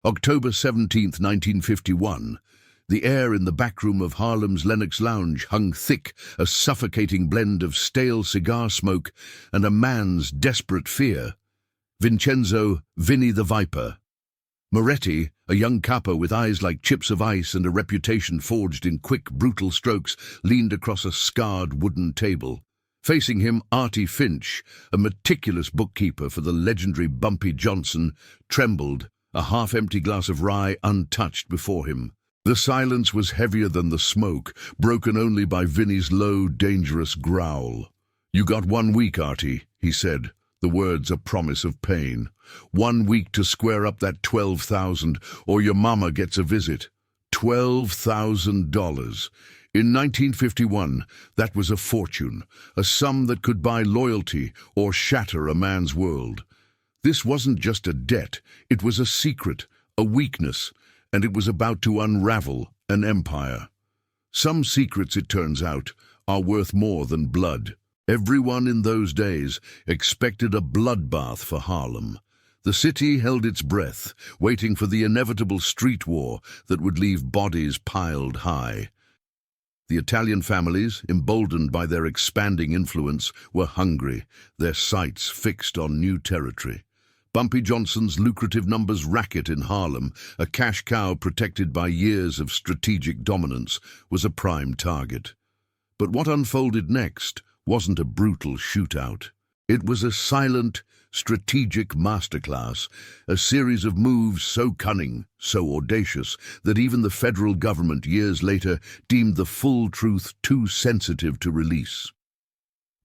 October 17, 1951. The air in the back room of Harlem's Lenox Lounge hung thick, a suffocating blend of stale cigar smoke and a man's desperate fear. Vincenzo, Vinny the Viper. Moretti, a young capo with eyes like chips of ice and a reputation forged in quick, brutal strokes, leaned across a scarred wooden table. Facing him, Artie Finch, a meticulous bookkeeper for the legendary Bumpy Johnson, trembled, a half-empty glass of rye untouched before him. The silence was heavier than the smoke, broken only by Vinny's low, dangerous growl. "You got 1 week, Artie," he said, the words a promise of pain. 1 week to square up that $12,000, or your mama gets a visit. $12,000. In 1951, that was a fortune, a sum that could buy loyalty or shatter a man's world. This wasn't just a debt, it was a secret, a weakness, and it was about to unravel an empire. Some secrets, it turns out, are worth more than blood. Everyone in those days expected a bloodbath for Harlem. The city held its breath, waiting for the inevitable street war that would leave bodies piled high. The Italian families, emboldened by their expanding influence, were hungry, their sights fixed on new territory. Bumpy Johnson's lucrative numbers racket in Harlem, a cash cow protected by years of strategic dominance, was a prime target. But what unfolded next wasn't a brutal shootout. It was a silent, strategic masterclass, a series of moves so cunning, so audacious, that even the federal government years later deemed the full truth too sensitive to release.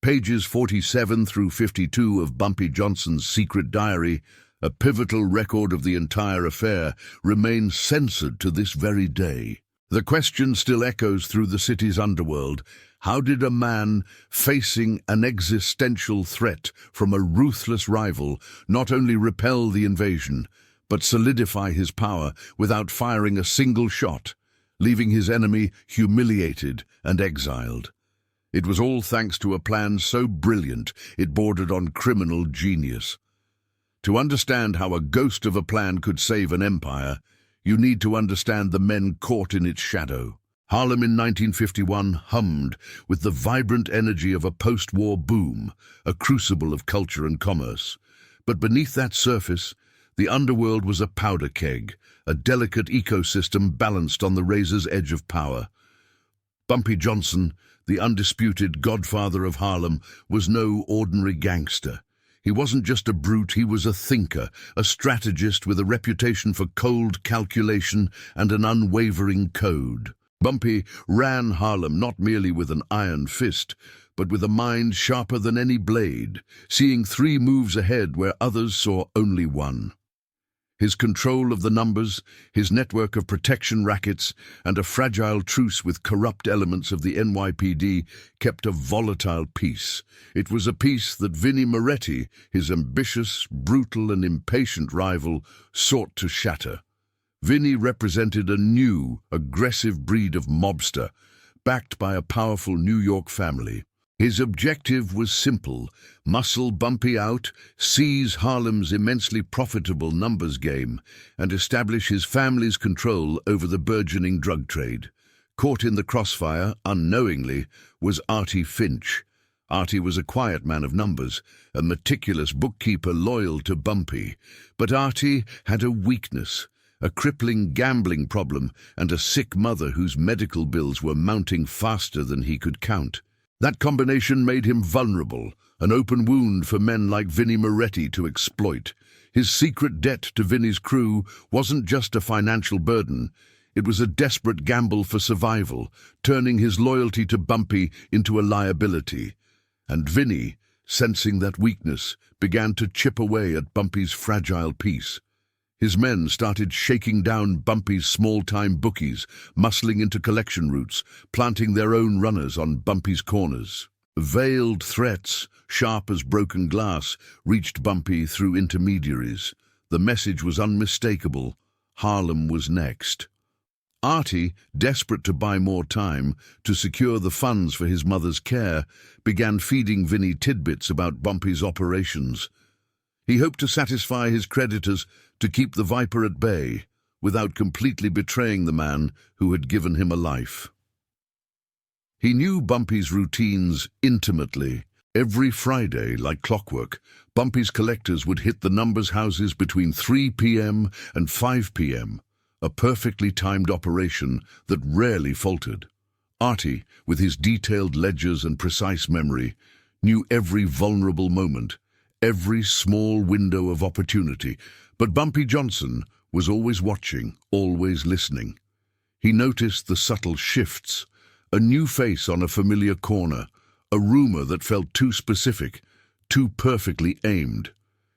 Pages 47 through 52 of Bumpy Johnson's secret diary, a pivotal record of the entire affair, remain censored to this very day. The question still echoes through the city's underworld. How did a man facing an existential threat from a ruthless rival not only repel the invasion, but solidify his power without firing a single shot, leaving his enemy humiliated and exiled? It was all thanks to a plan so brilliant it bordered on criminal genius. To understand how a ghost of a plan could save an empire, you need to understand the men caught in its shadow. Harlem in 1951 hummed with the vibrant energy of a post-war boom, a crucible of culture and commerce. But beneath that surface, the underworld was a powder keg, a delicate ecosystem balanced on the razor's edge of power. Bumpy Johnson, the undisputed godfather of Harlem, was no ordinary gangster. He wasn't just a brute, he was a thinker, a strategist with a reputation for cold calculation and an unwavering code. Bumpy ran Harlem not merely with an iron fist, but with a mind sharper than any blade, seeing 3 moves ahead where others saw only 1. His control of the numbers, his network of protection rackets, and a fragile truce with corrupt elements of the NYPD kept a volatile peace. It was a peace that Vinny Moretti, his ambitious, brutal, and impatient rival, sought to shatter. Vinny represented a new, aggressive breed of mobster, backed by a powerful New York family. His objective was simple: muscle Bumpy out, seize Harlem's immensely profitable numbers game, and establish his family's control over the burgeoning drug trade. Caught in the crossfire, unknowingly, was Artie Finch. Artie was a quiet man of numbers, a meticulous bookkeeper loyal to Bumpy. But Artie had a weakness: a crippling gambling problem and a sick mother whose medical bills were mounting faster than he could count. That combination made him vulnerable, an open wound for men like Vinny Moretti to exploit. His secret debt to Vinny's crew wasn't just a financial burden, it was a desperate gamble for survival, turning his loyalty to Bumpy into a liability. And Vinny, sensing that weakness, began to chip away at Bumpy's fragile peace. His men started shaking down Bumpy's small-time bookies, muscling into collection routes, planting their own runners on Bumpy's corners. Veiled threats, sharp as broken glass, reached Bumpy through intermediaries. The message was unmistakable: Harlem was next. Artie, desperate to buy more time, to secure the funds for his mother's care, began feeding Vinny tidbits about Bumpy's operations. He hoped to satisfy his creditors, to keep the viper at bay without completely betraying the man who had given him a life. He knew Bumpy's routines intimately. Every Friday, like clockwork, Bumpy's collectors would hit the numbers houses between 3 p.m. and 5 p.m., a perfectly timed operation that rarely faltered. Artie, with his detailed ledgers and precise memory, knew every vulnerable moment, every small window of opportunity. But Bumpy Johnson was always watching, always listening. He noticed the subtle shifts, a new face on a familiar corner, a rumor that felt too specific, too perfectly aimed.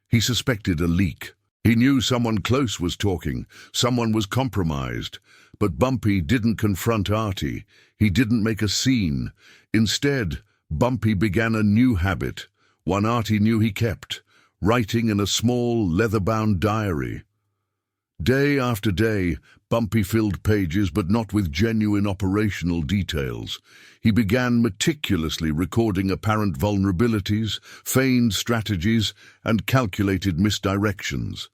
He suspected a leak. He knew someone close was talking, someone was compromised. But Bumpy didn't confront Artie. He didn't make a scene. Instead, Bumpy began a new habit, one Artie knew he kept, writing in a small, leather-bound diary. Day after day, Bumpy filled pages, but not with genuine operational details. He began meticulously recording apparent vulnerabilities, feigned strategies, and calculated misdirections.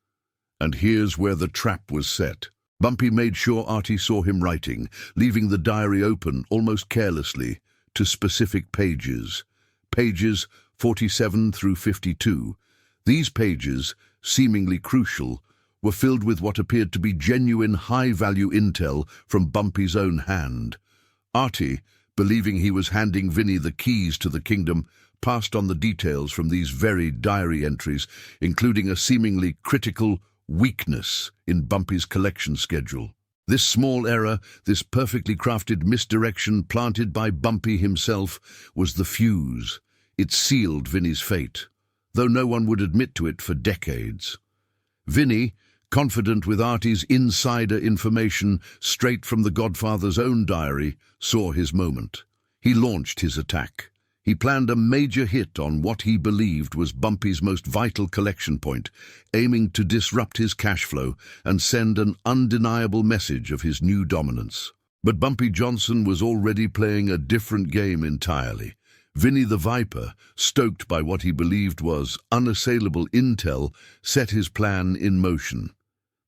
And here's where the trap was set. Bumpy made sure Artie saw him writing, leaving the diary open, almost carelessly, to specific pages. Pages 47 through 52. These pages, seemingly crucial, were filled with what appeared to be genuine high-value intel from Bumpy's own hand. Artie, believing he was handing Vinny the keys to the kingdom, passed on the details from these very diary entries, including a seemingly critical weakness in Bumpy's collection schedule. This small error, this perfectly crafted misdirection planted by Bumpy himself, was the fuse. It sealed Vinny's fate, though no one would admit to it for decades. Vinny, confident with Artie's insider information straight from the Godfather's own diary, saw his moment. He launched his attack. He planned a major hit on what he believed was Bumpy's most vital collection point, aiming to disrupt his cash flow and send an undeniable message of his new dominance. But Bumpy Johnson was already playing a different game entirely. Vinny the Viper, stoked by what he believed was unassailable intel, set his plan in motion.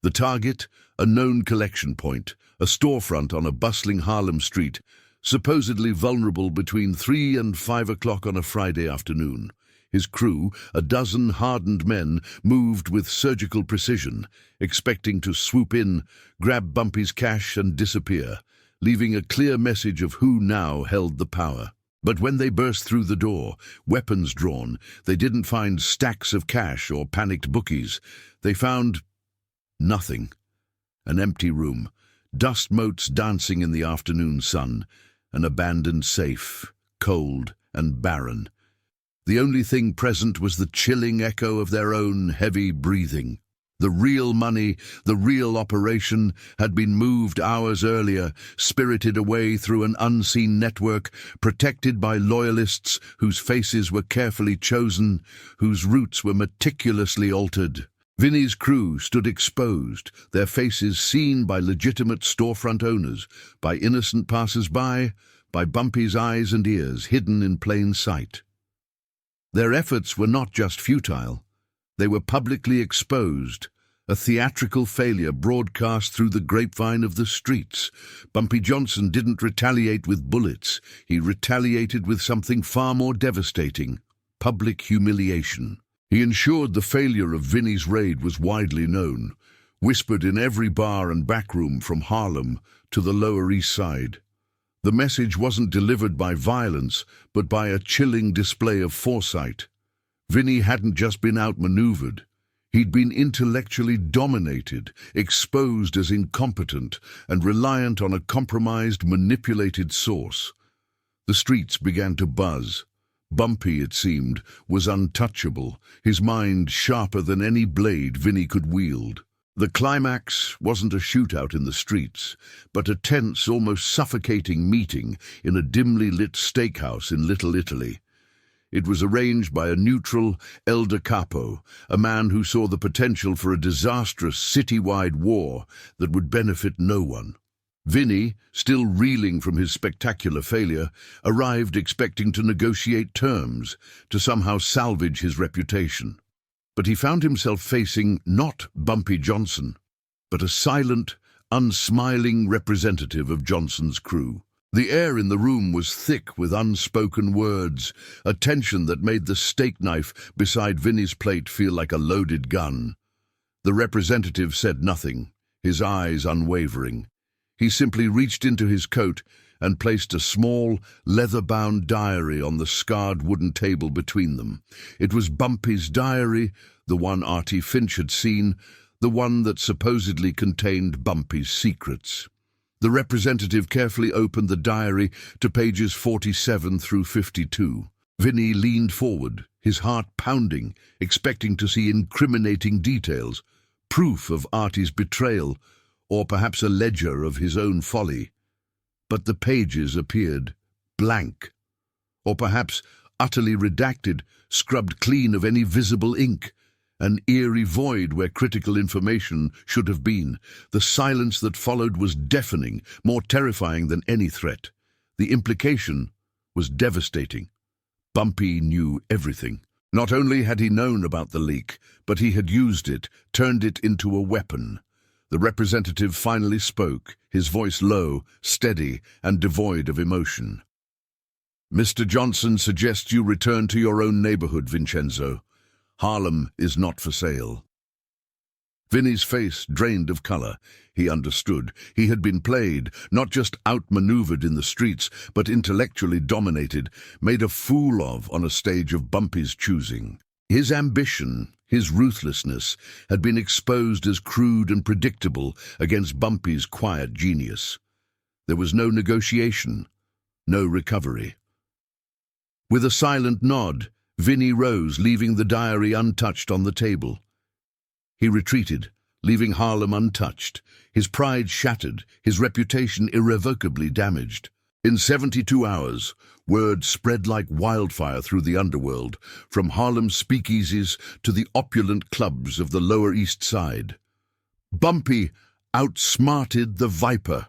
The target, a known collection point, a storefront on a bustling Harlem street, supposedly vulnerable between 3 and 5 o'clock on a Friday afternoon. His crew, a dozen hardened men, moved with surgical precision, expecting to swoop in, grab Bumpy's cash and disappear, leaving a clear message of who now held the power. But when they burst through the door, weapons drawn, they didn't find stacks of cash or panicked bookies. They found nothing. An empty room, dust motes dancing in the afternoon sun, an abandoned safe, cold and barren. The only thing present was the chilling echo of their own heavy breathing. The real money, the real operation, had been moved hours earlier, spirited away through an unseen network, protected by loyalists whose faces were carefully chosen, whose routes were meticulously altered. Vinny's crew stood exposed, their faces seen by legitimate storefront owners, by innocent passers-by, by Bumpy's eyes and ears hidden in plain sight. Their efforts were not just futile. They were publicly exposed, a theatrical failure broadcast through the grapevine of the streets. Bumpy Johnson didn't retaliate with bullets. He retaliated with something far more devastating: public humiliation. He ensured the failure of Vinny's raid was widely known, whispered in every bar and backroom from Harlem to the Lower East Side. The message wasn't delivered by violence, but by a chilling display of foresight. Vinny hadn't just been outmaneuvered. He'd been intellectually dominated, exposed as incompetent, and reliant on a compromised, manipulated source. The streets began to buzz. Bumpy, it seemed, was untouchable, his mind sharper than any blade Vinny could wield. The climax wasn't a shootout in the streets, but a tense, almost suffocating meeting in a dimly lit steakhouse in Little Italy. It was arranged by a neutral elder capo, a man who saw the potential for a disastrous citywide war that would benefit no one. Vinny, still reeling from his spectacular failure, arrived expecting to negotiate terms, to somehow salvage his reputation. But he found himself facing not Bumpy Johnson, but a silent, unsmiling representative of Johnson's crew. The air in the room was thick with unspoken words, a tension that made the steak knife beside Vinny's plate feel like a loaded gun. The representative said nothing, his eyes unwavering. He simply reached into his coat and placed a small, leather-bound diary on the scarred wooden table between them. It was Bumpy's diary, the one Artie Finch had seen, the one that supposedly contained Bumpy's secrets. The representative carefully opened the diary to pages 47 through 52. Vinny leaned forward, his heart pounding, expecting to see incriminating details, proof of Artie's betrayal, or perhaps a ledger of his own folly. But the pages appeared blank, or perhaps utterly redacted, scrubbed clean of any visible ink. An eerie void where critical information should have been. The silence that followed was deafening, more terrifying than any threat. The implication was devastating. Bumpy knew everything. Not only had he known about the leak, but he had used it, turned it into a weapon. The representative finally spoke, his voice low, steady, and devoid of emotion. "Mr. Johnson suggests you return to your own neighborhood, Vincenzo. Harlem is not for sale." Vinny's face drained of color. He understood. He had been played, not just outmaneuvered in the streets, but intellectually dominated, made a fool of on a stage of Bumpy's choosing. His ambition, his ruthlessness, had been exposed as crude and predictable against Bumpy's quiet genius. There was no negotiation, no recovery. With a silent nod, Vinny rose, leaving the diary untouched on the table. He retreated, leaving Harlem untouched, his pride shattered, his reputation irrevocably damaged. In 72 hours, word spread like wildfire through the underworld, from Harlem's speakeasies to the opulent clubs of the Lower East Side. Bumpy outsmarted the Viper.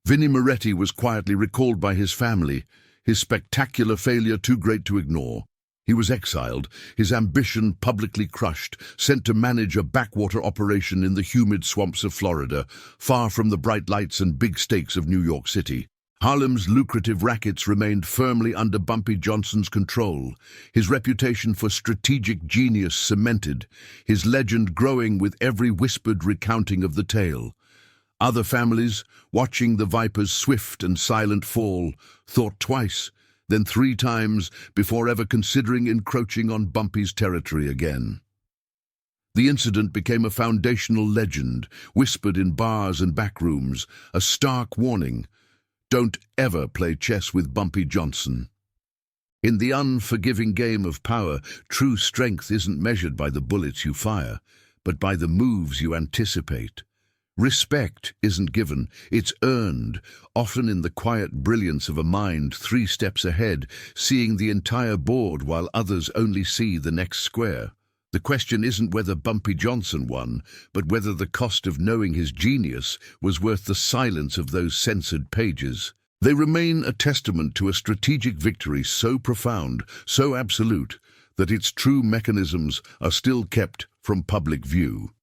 Vinny Moretti was quietly recalled by his family, his spectacular failure too great to ignore. He was exiled, his ambition publicly crushed, sent to manage a backwater operation in the humid swamps of Florida, far from the bright lights and big stakes of New York City. Harlem's lucrative rackets remained firmly under Bumpy Johnson's control, his reputation for strategic genius cemented, his legend growing with every whispered recounting of the tale. Other families, watching the Viper's swift and silent fall, thought twice, then 3 times before ever considering encroaching on Bumpy's territory again. The incident became a foundational legend, whispered in bars and backrooms, a stark warning: don't ever play chess with Bumpy Johnson. In the unforgiving game of power, true strength isn't measured by the bullets you fire, but by the moves you anticipate. Respect isn't given, it's earned, often in the quiet brilliance of a mind 3 steps ahead, seeing the entire board while others only see the next square. The question isn't whether Bumpy Johnson won, but whether the cost of knowing his genius was worth the silence of those censored pages. They remain a testament to a strategic victory so profound, so absolute, that its true mechanisms are still kept from public view.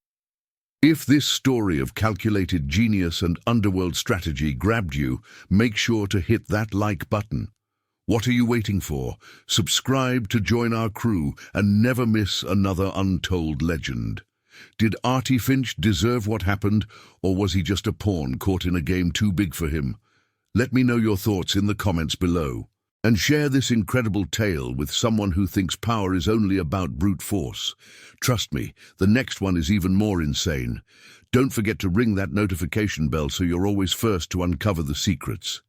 If this story of calculated genius and underworld strategy grabbed you, make sure to hit that like button. What are you waiting for? Subscribe to join our crew and never miss another untold legend. Did Artie Finch deserve what happened, or was he just a pawn caught in a game too big for him? Let me know your thoughts in the comments below. And share this incredible tale with someone who thinks power is only about brute force. Trust me, the next one is even more insane. Don't forget to ring that notification bell so you're always first to uncover the secrets.